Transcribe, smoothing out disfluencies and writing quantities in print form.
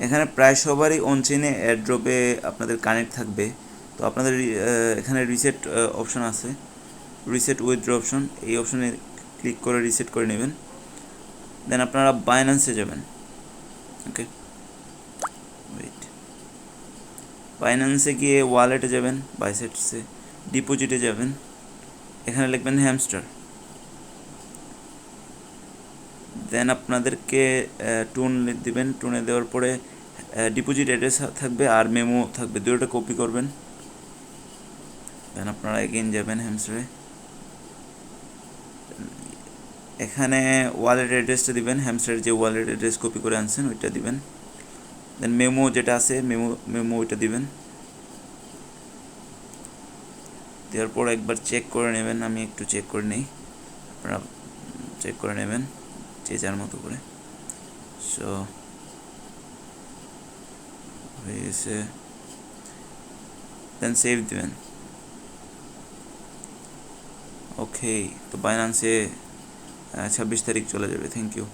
এখানে প্রায় সবারই অনচেনে এয়ারড্রপে আপনাদের কানেক্ট থাকবে। তো আপনাদের এখানে রিসেট অপশন আছে, রিসেট উইথড্র অপশন, এই অপশনে ক্লিক করে রিসেট করে নেবেন। দেন আপনারা বাইন্যান্সে যাবেন। ওকে, ওয়েট, বাইন্যান্সে গিয়ে ওয়ালেটে যাবেন, বাইসেটসে ডিপোজিটে যাবেন, এখানে লিখবেন হ্যামস্টার। দেন আপনাদেরকে টুন দিবেন, টুনে দেওয়ার পরে ডিপোজিট অ্যাড্রেস থাকবে আর মেমো থাকবে, দুটোটা কপি করবেন। দেন আপনারা এগেইন যাবেন হ্যামস্টারে, এখানে ওয়ালেট অ্যাড্রেসটা দিবেন, হ্যামস্টারের যে ওয়ালেট অ্যাড্রেস কপি করে আনছেন ওইটা দিবেন। দেন মেমো যেটা আছে মেমো ওইটা দিবেন। দেওয়ার পর একবার চেক করে নেবেন, আমি একটু চেক করে নিই, আপনারা চেক করে নেবেন যে যার মতো করে। সো হয়ে গেছে, দেন সেভ দিবেন। ওকে, তো বাইন্যান্সে 26 তারিখ চলে যাবে। Thank you.